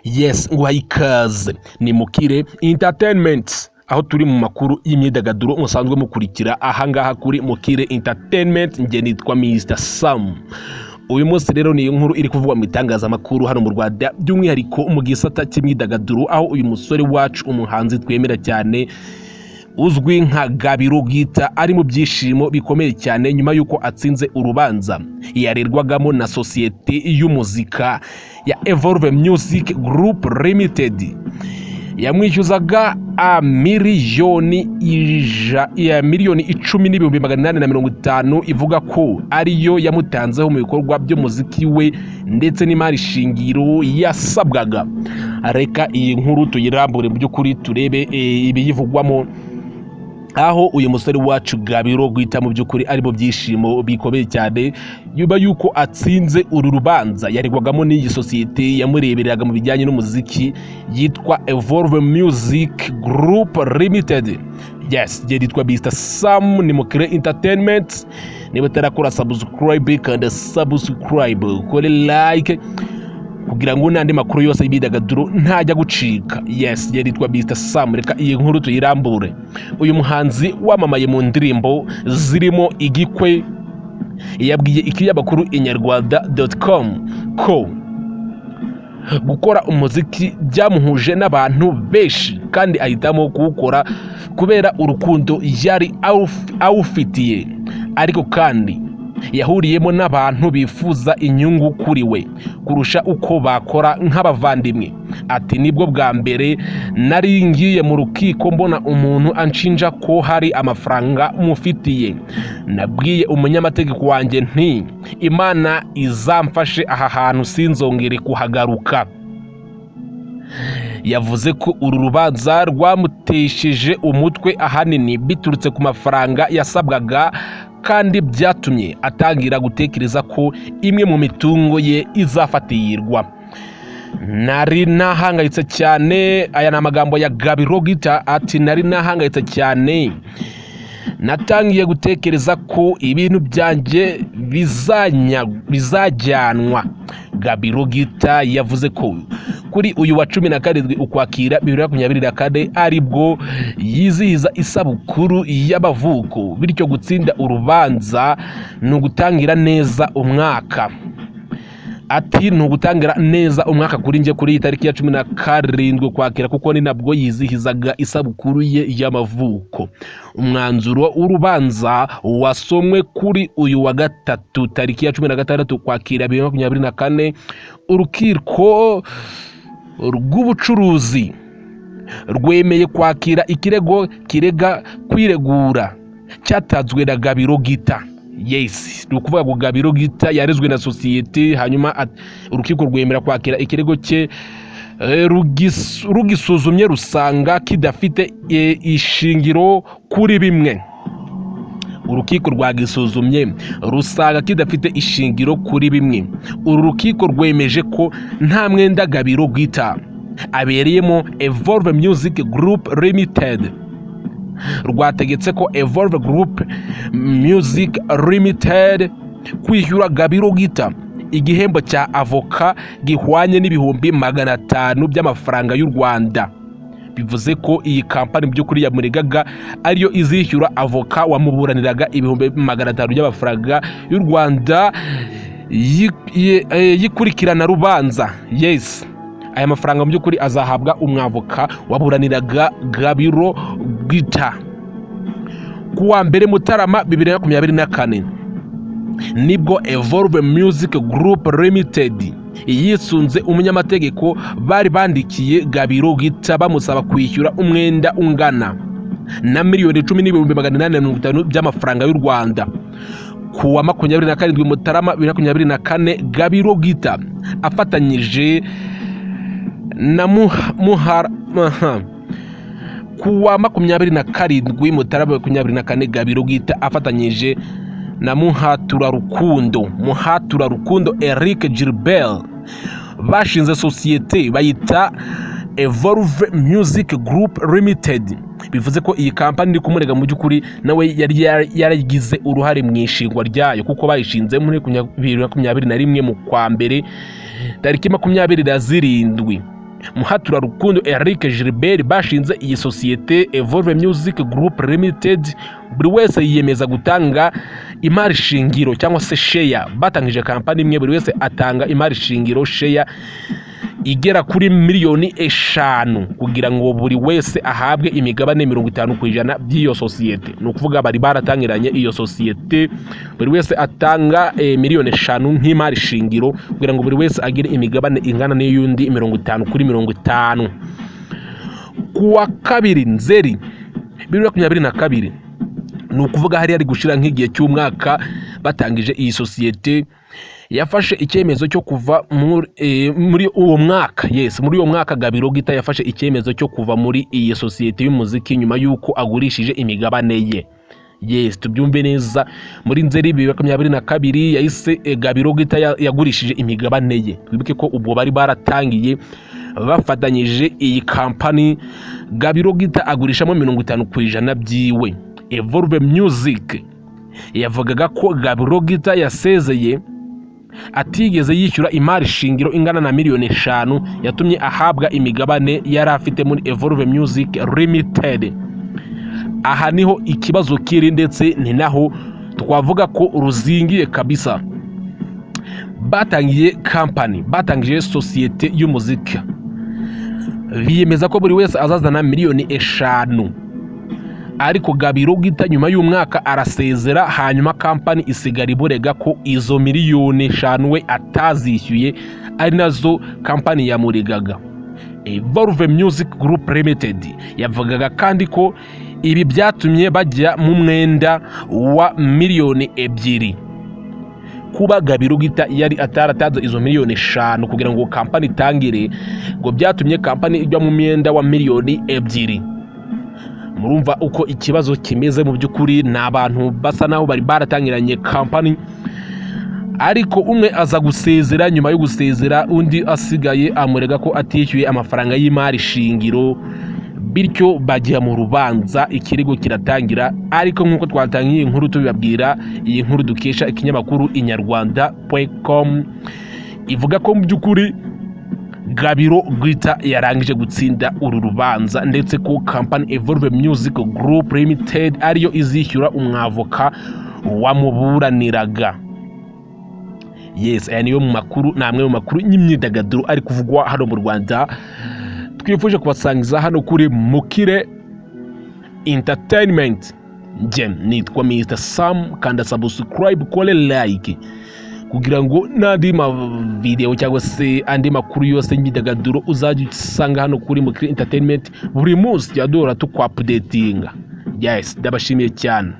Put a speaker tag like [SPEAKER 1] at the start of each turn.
[SPEAKER 1] Yes, nguhaye ikaze ni Mukire Entertainment, aho turi mu makuru y'imyidagaduro musanzwe mukurikira ahangaha kuri Mukire Entertainment. Nge nitwa Mr Sam. Uyu munsi rero ni inkuru iri kuvugwa mu itangazamakuru hano mu Rwanda, by'umwihariko mu gisata cy'imyidagaduro, aho uyu musore wacu umuhanzi twemera cyane uzwi nka Gabiro ari mu byishimo bikomeye cyane nyuma yuko atsinze urubanza yaregwagamo na sosiyete y'umuzika ya Evolve Music Group Limited. Yamwishyuzaga miliyoni 10,850 ivuga ko ariyo yamutanzeho mu bikorwa by'umuziki we ndetse n'imari shingiro yasabwaga. Reka iyi nkuru tuyirambure mu by'ukuri turebe ibiyivugwamo, aho uyu musore wacu Gabiro mu by'ukuri ari mu byishimo bikomeye cyane nyuma yuko atsinze uru rubanza yaregwagamo n'iyi sosiyete yamurebereraga mu bijyanye n'umuziki yitwa Evolve Music Group Limited. Yes, yitwa Mr Sam, ni Mukire Entertainment. Niba utarakora subscribe kandi subscribe, kore like kugira ngo n'andi makuru yose y'imyidagaduro ntajya gucika. Yes, yitwa Mr Sam. Reka iyi nkuru tuyirambure. Uyu muhanzi wamamaye mu ndirimbo zirimo Igikwe yabwiye ikinyamakuru inyarwanda.com ko gukora umuziki byamuhuje n'abantu benshi kandi ahitamo kuwukora kubera urukundo yari awufitiye, ariko kandi yahuriyemo n'abantu bifuza inyungu kuri we kurusha uko bakora nk'abavandimwe. Ati nibwo bwa mbere nari ngiye mu rukiko mbona umuntu anshinja ko hari amafaranga mufitiye. Nabwiye umunyamategeko wanjye nti Imana izamfashe aha hantu sinzongere kuhagaruka. Yavuze ko uru rubanza rwamutesheje umutwe ahanini biturutse ku mafaranga yasabwaga, kandi byatumye atangira gutekereza ko imwe mu mitungo ye izafatirwa. Nari nahangayitse cyane. Aya ni amagambo ya Gabiro. Ati nari nahangayitse cyane, natangiye gutekereza ko ibintu byanjye bizajyanwa. Gabiro yavuze ko kuri uyu wa 17 Ukwakira 2024 aribwo yizihiza isabukuru y'amavuko, bityo gutsinda urubanza ni ugutangira neza umwaka. Ati nugutangira neza umwaka kuri nje kuri itariki ya 17 Ukwakira, kuko ni nabwo yizihizaga isabukuru ye y'amavuko. Umwanzuro w'urubanza wasomwe kuri uyu wa gatatu tariki ya 16 Ukwakira 2024. Urukiko rw'ubucuruzi rwemeye kwakira ikirego kirega kwiregura cyatanzwe na Gabiro. Yes, ni ukuvuga ngo Gabiro yarezwe na sosiyete, hanyuma urukiko rwemera kwakira ikirego cye rugisuzumye rusanga kidafite ishingiro kuri bimwe. Urukiko rwagisuzumye rusanga kidafite ishingiro kuri bimwe. Uru rukiko rwemeje ko nta mwenda Gabiro abereyemo Evolve Music Group Limited. Rwategetse ko Evolve Group Music Limited kwishyura Gabiro igihembo cya avoka gihwanye n'ibihumbi 500 by'amafaranga y'u Rwanda. Bivuze ko iyi kampani by'ukuri yamuregaga ariyo izishyura avoka wamuburaniraga ibihumbi 500 by'amafaranga y'u Rwanda yikurikirana rubanza. Yes, aya mafaranga mu by'ukuri azahabwa umwavoka waburaniraga Gabiro kuwa mbere Mutarama 2024 nibwo Evolve Music Group Limited yisunze umunyamategeko bari bandikiye Gabiro bamusaba kwishyura umwenda ungana na miliyoni 10,850 by'amafaranga y'u Rwanda. Kuwa 27 Mutarama 2024 Gabiro afatanyije na kuwa 27 Mutarama 2024 Gabiro afatanyije na Muhatura Rukundo Eric Gilbert bashinze sosiyete bayita Evolve Music Group Limited. Bivuze ko iyi kampani iri kumurega mu by'ukuri nawe yari yaragize uruhare mu ishingwa ryayo, kuko bayishinze muri 2021 mu kwa mbere tariki 27 Muhatura Rukundo Eric Gilbert bashinze iyi sosiyete Evolve Music Group Limited. Buri wese yiyemeza gutanga imari shingiro cyangwa se share. Batangije kampani imwe, buri wese atanga imari shingiro share igera kuri miliyoni 5 kugira ngo buri wese ahabwe imigabane 50% by'iyo sosiyete. No kuvuga bari baratangiranye iyo sosiyete, buri wese atanga miliyoni 5 nk'imari shingiro kugira ngo buri wese agire imigabane ingana n'iyundi 50/50. Kuwa kabiri Nzeri 2022 no kuvuga hari ari gushira nk'igihe cy'umwaka batangije iyi sosiyete, yafashe icyemezo cyo kuva muri uwo mwaka. Muri uwo mwaka Gabiro Gita yafashe icyemezo cyo kuva muri iyi sosiyete y'umuziki nyuma yuko agurishije imigabane ye. Tubyumve neza, muri Nzeri 2022 yahise Gabiro Gita yagurishije imigabane ye. Twibuke ko ubwo bari baratangiye bafatanyije iyi kampani. Gabiro Gita agurishamo 50% byiwe. Evolve Music yavugaga ko Gabiro Gita yasezeye atigeze yishyura imari shingiro ingana na miliyoni 5 yatumye ahabwa imigabane yari afite muri Evolve Music Limited. Aha niho ikibazo kiri, ndetse ni naho twavuga ko ruzingiye kabisa. Batangije sosiyete y'umuziki, biyemeza ko buri wese azazana miliyoni 5, ariko Gabiro Gita nyuma y'umwaka arasezera, hanyuma kampani isigara iburega ko izo miliyoni 5 we atazishyuye, ari nazo kampani yamurigaga. Evolve Music Group Limited yavugaga kandi ko ibi byatumye bajya mu mwenda wa miliyoni 2. Kuba Gabiro Gita yari ataratanze izo miliyoni 5 kugira ngo kampani itangire, ngo byatumye kampani ijya mu mwenda wa miliyoni 2. Murumva uko ikibazo kimeze mu by'ukuri. Ni abantu basa naho bari baratangiranye kampani, ariko umwe aza gusezera. Nyuma yo gusezera, undi asigaye amurega ko atishyuye amafaranga y'imari shingiro, bityo bajya mu rubanza. Ikirego kiratangira, ariko nk'uko twatangiye inkuru tubibabwira, iyi nkuru dukesha ikinyamakuru inyarwanda.com ivuga ko mu by'ukuri Gabiro Gita yarangije gutsinda uru rubanza, ndetse ko kampani Evolve Music Group Limited ariyo izishyura umwavoka wamuburaniraga. Aya niyo mu makuru, namwe mu makuru y'imyidagaduro ari kuvugwa hano mu Rwanda. Twifuje kubasangiza hano kuri Mukire Entertainment. Nitwa Mr. Sam, kanda subscribe, kole like kugira ngo n'andi video cyangwa se andi makuru yose y'imyidagaduro uzajya usanga hano kuri Mukire Entertainment buri munsi. Yadora tukwa updatinga. Ndabashimiye cyane.